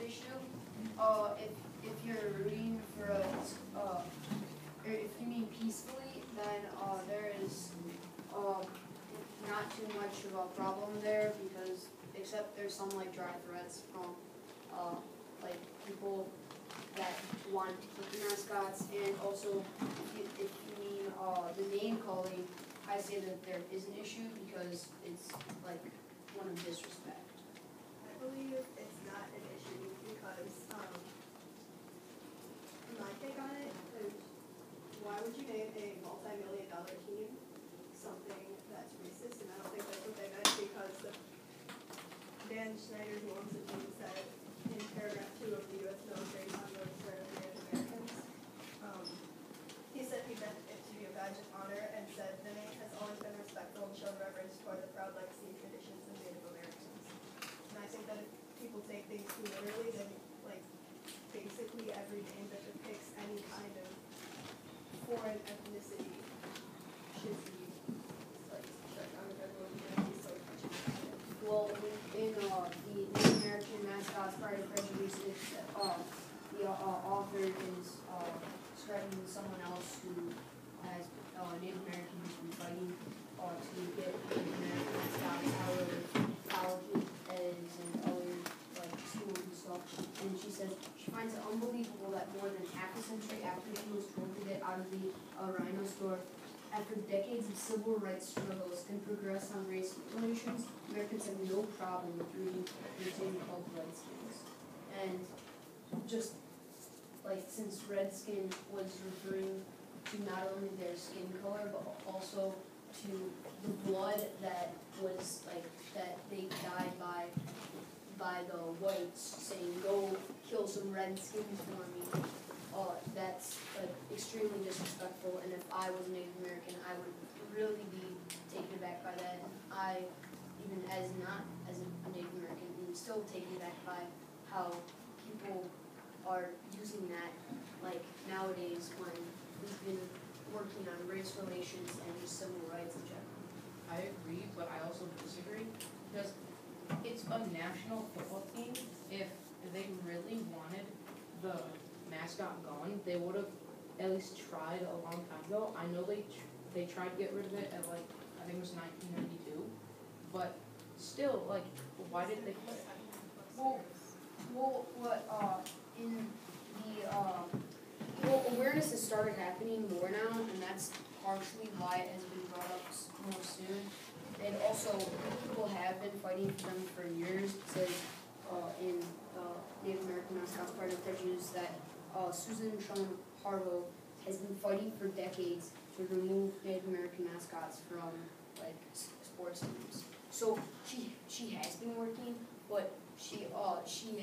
issue. If you're rooting for or if you mean peacefully, then there is not too much of a problem there, because except there's some like dry threats from like people that want to keep the mascots, and also if you mean the name calling, I say that there is an issue because it's like one of disrespect. I believe it's not an issue because my take on it is, why would you name a multi-million-dollar team something that's racist? And I don't think that's what they meant, because Dan Schneider, who owns the team, said in paragraph 2 of the U.S. military handbook for Native Americans, he said he meant it to be a badge of honor, and said the name has always been respectful and shown reverence toward the proud legacy and traditions of Native Americans. And I think that if people take things too literally, then like basically every name that depicts any kind of foreign ethnicity should be like shut down, and everyone can be so touchy about it. Well, in the Native American Mascots Pride and Prejudice, the author is describing someone else who has Native American history fighting to get Native American mascots out of colleges and other like schools and stuff. And she says she finds it unbelievable that more than half a century after she was told to get out of the rhino store, after decades of civil rights struggles and progress on race relations, Americans have no problem with rooting for the team called Redskins. And just like, since Redskin was referring to not only their skin color but also to the blood that was like that they died by the whites, saying go kill some Redskins for me. That's like extremely disrespectful, and if I was a Native American, I would really be taken aback by that. I, even as not as a Native American, am still taken aback by how people are using that like nowadays when we've been working on race relations and just civil rights in general. I agree, but I also disagree, because it's a national football team. If they really wanted the mascot gone, they would have at least tried a long time ago. I know they tried to get rid of it at like, I think it was 1992, but still, like, why did they quit? Awareness has started happening more now, and that's partially why it has been brought up more soon. And also, people have been fighting for them for years. It says in Native American Mascots Pride and Prejudice that Susan Sean Harlow has been fighting for decades to remove Native American mascots from like sports teams. So she has been working, but she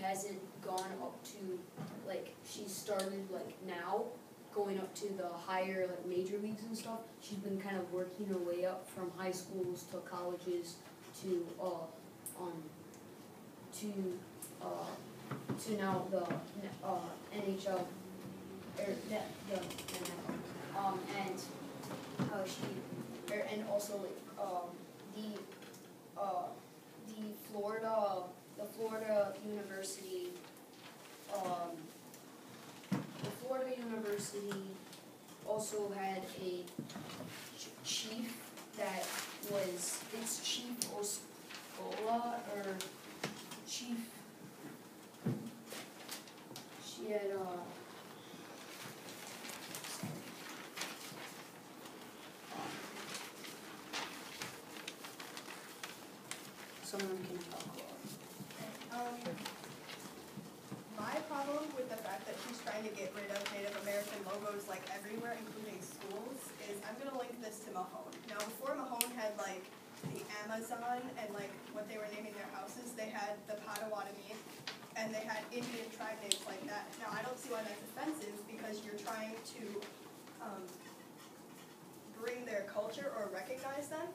hasn't gone up to like, she started like now going up to the higher like major leagues and stuff. She's been kind of working her way up from high schools to colleges to now the NHL and also like the Florida University also had a chief that was, it's Chief Oscola, or Chief, she had someone can help. My problem with the fact that she's trying to get rid of Native American logos like everywhere, including schools, is I'm going to link this to Mahone. Now, before Mahone had like the Amazon and like what they were naming their houses, they had the Potawatomi and they had Indian tribe names like that. Now, I don't see why that's offensive, because you're trying to bring their culture or recognize them.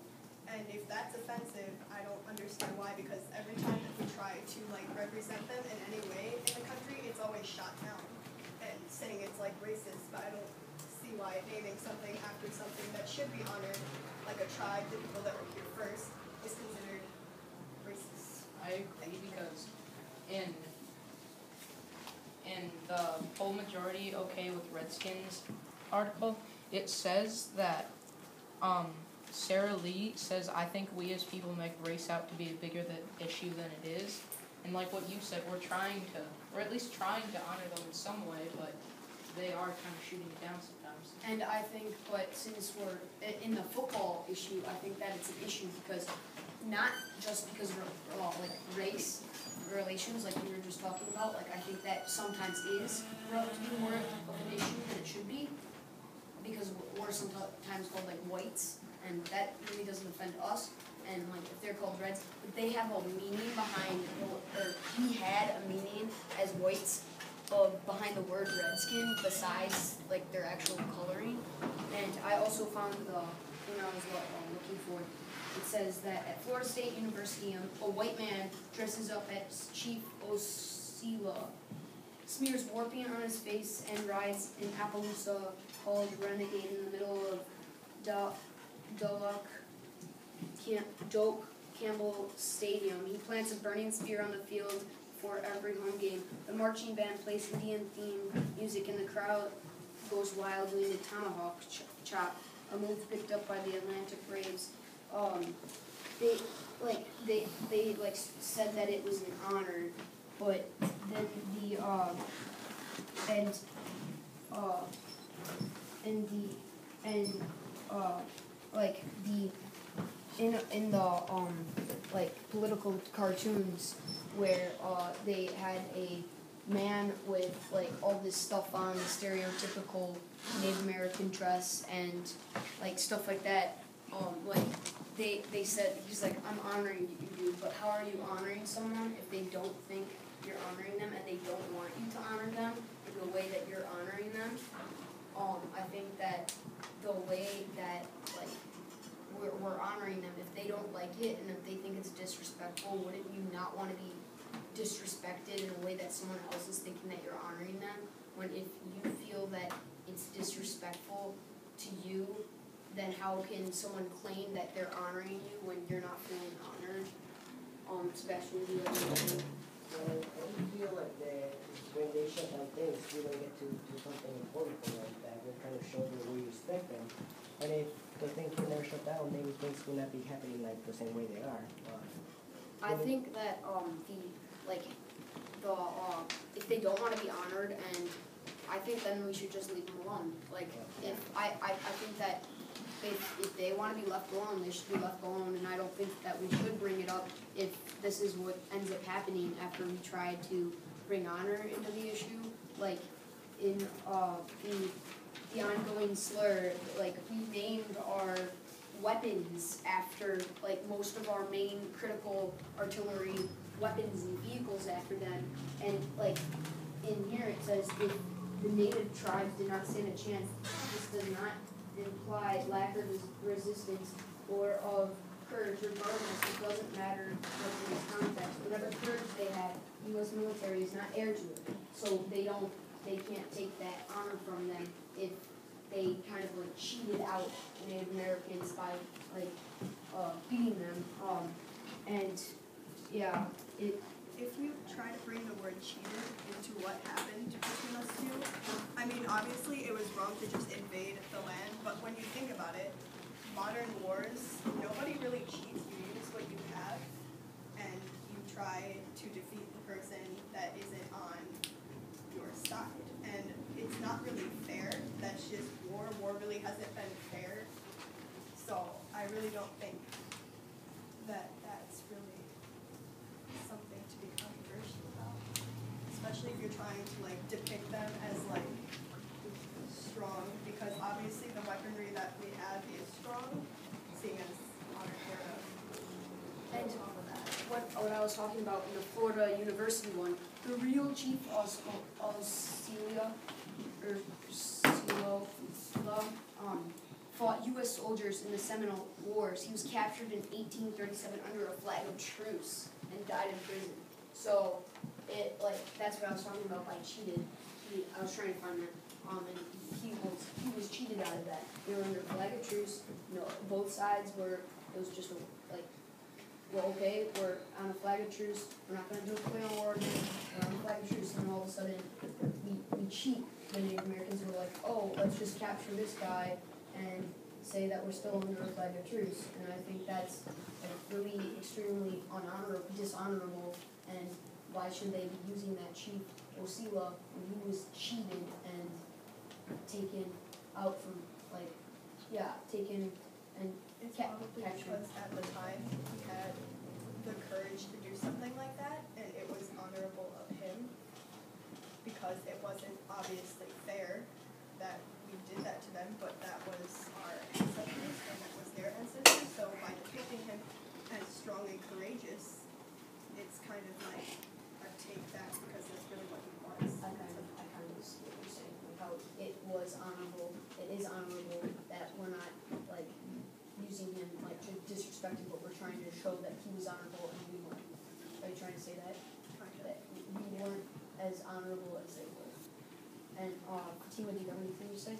And if that's offensive, I don't understand why, because every time that we try to like represent them in any way in the country, it's always shot down and saying it's like racist. But I don't see why naming something after something that should be honored, like a tribe, the people that were here first, is considered racist. I agree, because in poll majority okay with Redskins article, it says that Sarah Lee says, I think we as people make race out to be a bigger issue than it is. And like what you said, we're at least trying to honor them in some way, but they are kind of shooting it down sometimes. And I think, but since we're in the football issue, I think that it's an issue because not just because of like race relations, like we were just talking about. Like I think that sometimes is relatively more of an issue than it should be because we're sometimes called like whites, and that really doesn't offend us. And like if they're called Reds, but they have a meaning behind, or he had a meaning as whites behind the word Redskin besides like their actual coloring. And I also found the thing I was looking for. It says that at Florida State University, a white man dresses up as Chief Osceola, smears warpaint on his face, and rides in Appaloosa called Renegade in the middle of Doak Campbell Stadium. He plants a burning spear on the field for every home game. The marching band plays Indian-themed music, and the crowd goes wildly into tomahawk chop, a move picked up by the Atlanta Braves. They said that it was an honor, but then in the political cartoons where they had a man with like all this stuff on, the stereotypical Native American dress and like stuff like that. They said, he's like, I'm honoring you, dude, but how are you honoring someone if they don't think you're honoring them and they don't want you to honor them in the way that you're honoring them? I think that the way that like we're honoring them, if they don't like it and if they think it's disrespectful, wouldn't you not want to be disrespected in a way that someone else is thinking that you're honoring them? When if you feel that it's disrespectful to you, then how can someone claim that they're honoring you when you're not feeling honored? Sebastian, do you have anything? Well, I feel like that when they shut down things, we don't get to do something important for them. That we kind of show them we respect them. And if the thing can never shut down, then things will not be happening like the same way they are. I think that if they don't want to be honored, and I think then we should just leave them alone. Like if I think that if they want to be left alone, they should be left alone, and I don't think that we should bring it up if this is what ends up happening after we try to bring honor into the issue. Like in the ongoing slur, like we named our weapons after like most of our main critical artillery weapons and vehicles after them, and like in here it says if the native tribes did not stand a chance, this does not imply lack of resistance or of courage. Regardless, it doesn't matter what the context. Whatever courage they had, U.S. military is not heir to it, so they can't take that honor from them if they kind of like cheated out Native Americans by like beating them. If you try to bring the word cheated into what happened between us two, I mean, obviously it was wrong to just invade the land, but when you think about it, modern wars, nobody really cheats. You use what you have, and you try to defeat the person that isn't on your side. And it's not really fair. That's just war. War really hasn't been fair. So I really don't think that that's really something to be controversial about, especially if you're trying to like depict them as like strong, because obviously the weaponry that we have is strong, seeing as modern era. And what I was talking about in the Florida University one, the real Chief Osceola fought U.S. soldiers in the Seminole Wars. He was captured in 1837 under a flag of truce and died in prison. So that's what I was talking about by cheated. I was trying to find that. And he was cheated out of that. They were under a flag of truce. Both sides were. It was just well, okay, we're on a flag of truce, we're not gonna do a clear war, we're on a flag of truce, and then all of a sudden, we cheat. The Native Americans were like, oh, let's just capture this guy and say that we're still under a flag of truce. And I think that's like really extremely dishonorable, and why should they be using that chief Osceola when he was cheated and taken out from, like, taken and It's captured. probably because at the time he had the courage to do something like that, and it was honorable of him, because it wasn't obviously fair that we did that to them, but that was our ancestors and that was their ancestors, so by depicting him as strong and courageous, it's kind of like a take that because that's really what he was. I kind of see what you're saying, like how it was honorable, it is honorable that we're not like using him like to disrespect him, but we're trying to show that he was honorable and we weren't. Are you trying to say that? Kind of. That we weren't as honorable as they were. And Fatima, do you have anything to say?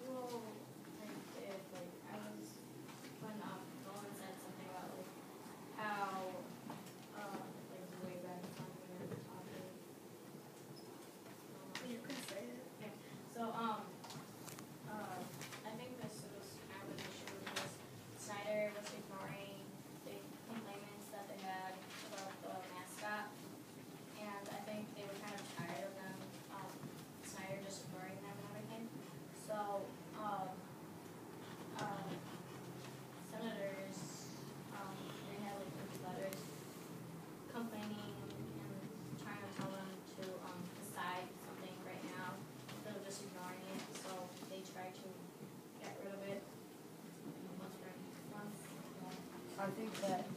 Well, I did, like, I was, when Nolan said something about, like, how, like, way back in time when we were talking. You can say it. Okay, so, I think this was kind of an issue because Snyder was ignoring the complaints that they had about the mascot. And I think they were kind of tired of them, Snyder just ignoring them and everything. So, senators, they had like letters complaining and trying to tell them to, decide something right now instead of just ignoring it. So they tried to get rid of it once. I think that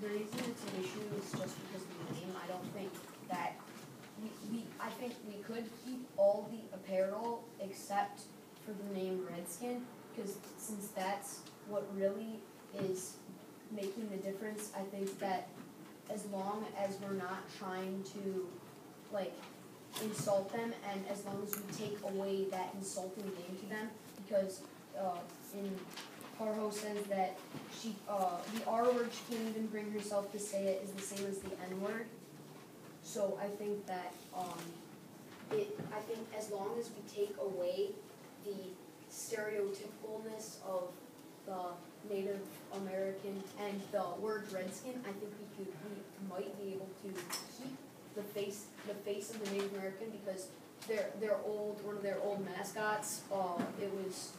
the reason it's an issue is just because of the name. I don't think that I think we could keep all the apparel except for the name Redskin, because since that's what really is making the difference, I think that as long as we're not trying to like insult them, and as long as we take away that insulting name to them, because in Parho says that she the R word she can't even bring herself to say it is the same as the N word. So I think that I think as long as we take away the stereotypicalness of the Native American and the word Redskin, I think we might be able to keep the face of the Native American, because one of their old mascots, it was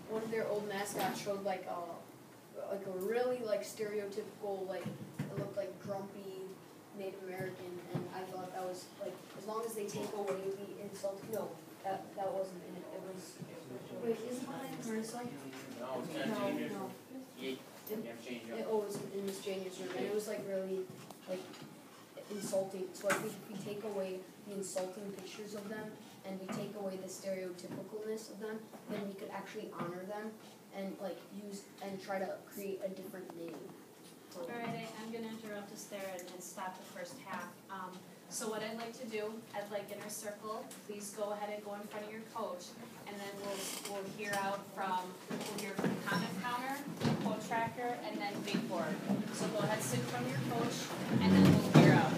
one of their old mascots showed like a really like stereotypical, like it looked like grumpy Native American, and I thought that was like, as long as they take away the insult. No, that wasn't in it. It was. Wait, isn't my name Marissa? No, it's No, not Junior. no. You have changed It was in Miss Janier's room, and it was like really like insulting. So I think if we take away the insulting pictures of them and we take away the stereotypicalness of them, then we could actually honor them and like use and try to create a different name. Alright, I'm gonna interrupt us there and stop the first half. So what I'd like to do, I'd like in our circle, please go ahead and go in front of your coach, and then we'll hear from comment counter, quote tracker, and then big board. So go ahead, sit in front of your coach, and then we'll hear out.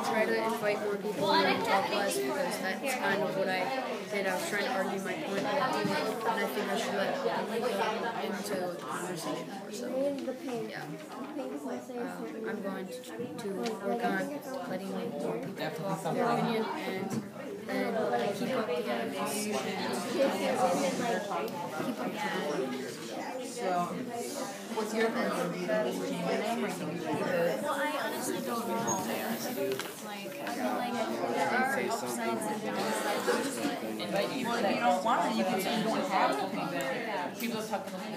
Try to invite more people to talk less, because that's kind of what I did. I was trying to argue my point, and I think I should let people into the conversation more. So, yeah, I'm going to work on letting more people talk their opinion and keep up the keep up the What's your opinion? Do you think we should change the name or do you think we should keep it? Well, I honestly don't know. Like, I feel like there are upsides and downsides. Well, if you don't want it, you can say you don't have to pick that. People talk about it.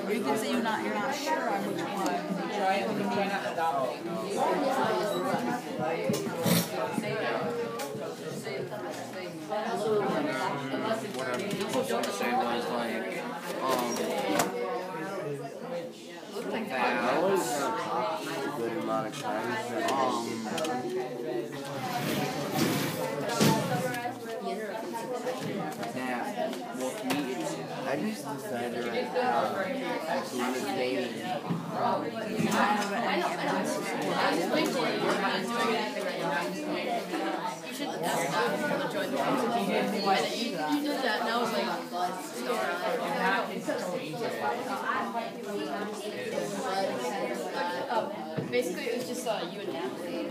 Or you can say you're not sure on which one. Try not adopting. Whatever people start to say was like, I always have a good amount of time. I just decided right now to use dating. You should ask them to join the community. Why did you did that? And I was like, basically, it was just you and Natalie.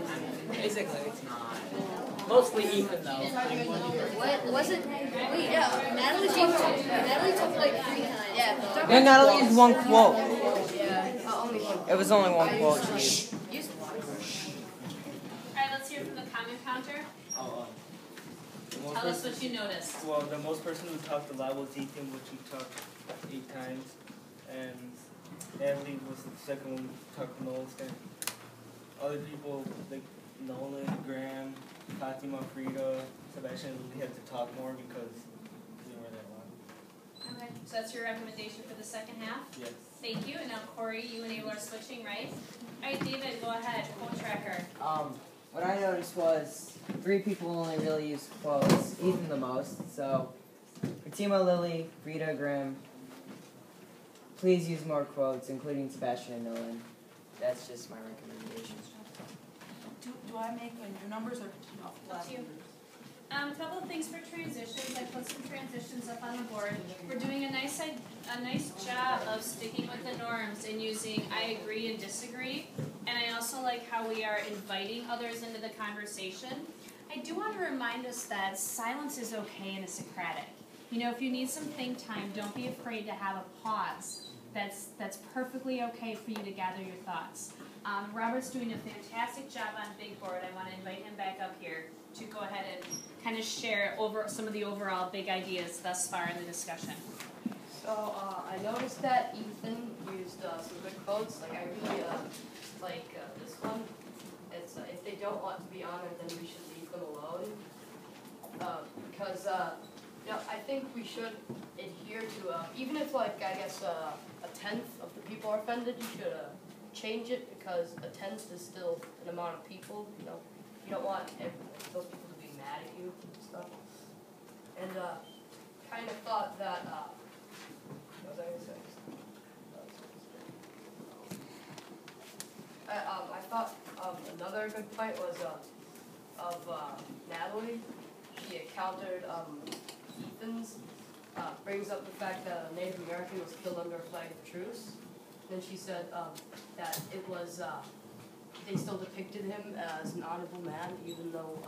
Basically. Mostly Ethan though. What was it? Wait, yeah, Natalie took like 3 times. Yeah. Yeah, Natalie used one quote. Yeah. Only one. It was only one quote she used. Alright, let's hear from the comment counter. Tell us what you noticed. Well, the most person who talked a lot was Ethan, which he talked 8 times. And Natalie was the second one who talked the most. And other people, like Nolan, Graham, Fatima, Frida, Sebastian, really had to talk more because they were that long. Okay, so that's your recommendation for the second half? Yes. Thank you, and now Corey, you and Abel are switching, right? Alright, David, go ahead, quote tracker. What I noticed was 3 people only really use quotes, Ethan the most. So, Fatima, Lily, Frida, Graham, please use more quotes, including Sebastian and Nolan. That's just my recommendation. Do I make new numbers or no? Up to you. A couple of things for transitions. I put some transitions up on the board. We're doing a nice job of sticking with the norms and using I agree and disagree. And I also like how we are inviting others into the conversation. I do want to remind us that silence is okay in a Socratic. You know, if you need some think time, don't be afraid to have a pause. That's perfectly okay for you to gather your thoughts. Robert's doing a fantastic job on Big Board. I want to invite him back up here to go ahead and kind of share over some of the overall big ideas thus far in the discussion. So I noticed that Ethan used some good quotes. Like I really like this one. It's if they don't want to be honored, then we should leave them alone. Because you know, I think we should adhere to even if like I guess a 1/10 of the people are offended, you should change it because a 1/10 is still an amount of people. You know, you don't want those people to be mad at you and stuff. And kind of thought that. What was I gonna say? I thought another good point was of Natalie. She countered Ethan's. Brings up the fact that a Native American was killed under a flag of truce. Then she said that it was, they still depicted him as an honorable man, even though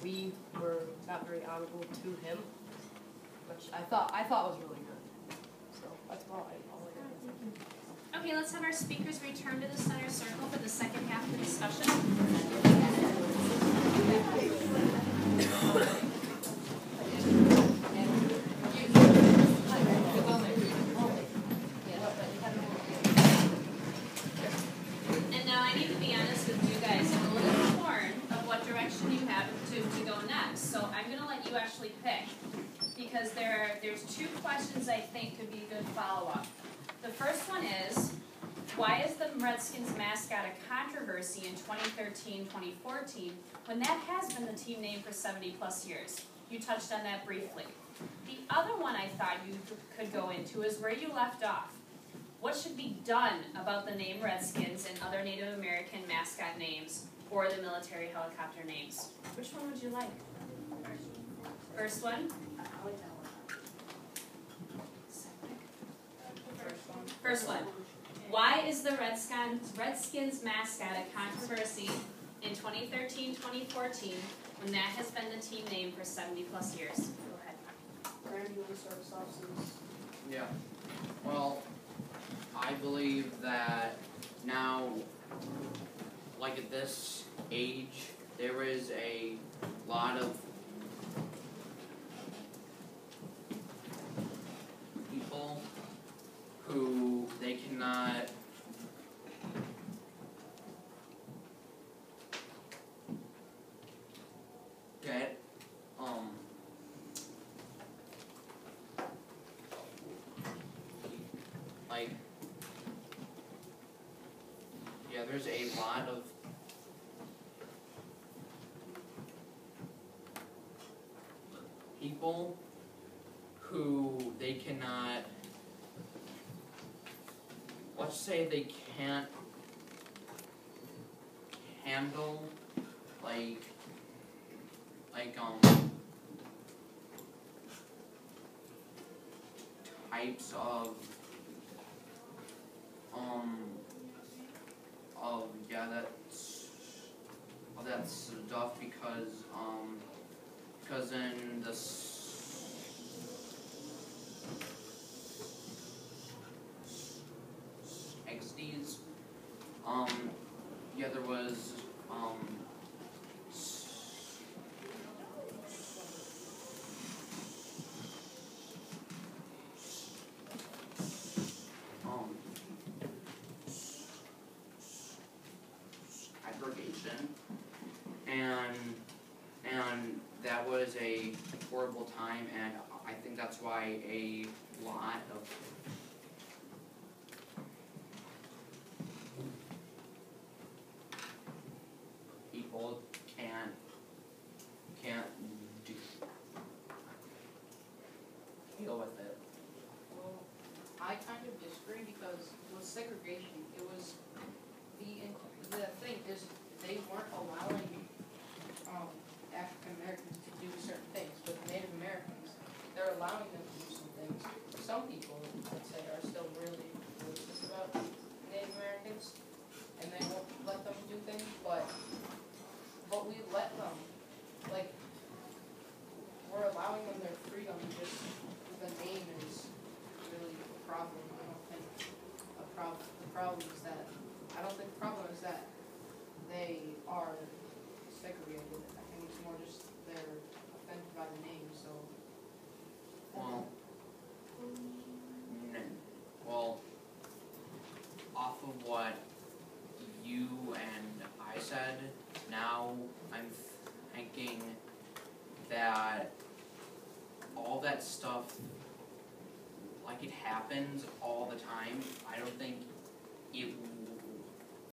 we were not very honorable to him, which I thought was really good. So that's all I got. Okay, let's have our speakers return to the center circle for the second half of the discussion. And now I need to be honest with you guys. I'm a little torn of what direction you have to go next. So I'm going to let you actually pick because there's 2 questions I think could be a good follow-up. The first one is, why is the Redskins mascot a controversy in 2013-2014 when that has been the team name for 70 plus years? You touched on that briefly. The other one I thought you could go into is where you left off. What should be done about the name Redskins and other Native American mascot names or the military helicopter names? Which one would you like? First one? First one. Why is the Redskins mascot a controversy in 2013-2014 when that has been the team name for 70 plus years? Go ahead. Graham, you want to start us off since Yeah. Well, I believe that now, like at this age, there is a lot of people who they cannot get like, yeah, there's a lot of people who they cannot, let's say they can't handle like types of that's stuff because in the 60s, yeah, there was aggregation, and that was a horrible time, and I think that's why a lot of people can't deal with it. Well, I kind of disagree because with segregation, it was the thing is they weren't allowing African Americans to do certain things, but Native Americans, they're allowing them to do some things. Some people, I'd say, are still really racist about Native Americans, and they won't let them do things, but we let them, like, we're allowing them their freedom, just the name is really a problem. I don't think the problem is that, I don't think the problem is that they are segregated. I think it's more just they're offended by the name, so. Well, off of what you and I said, now I'm thinking that all that stuff, like, it happens all the time. I don't think it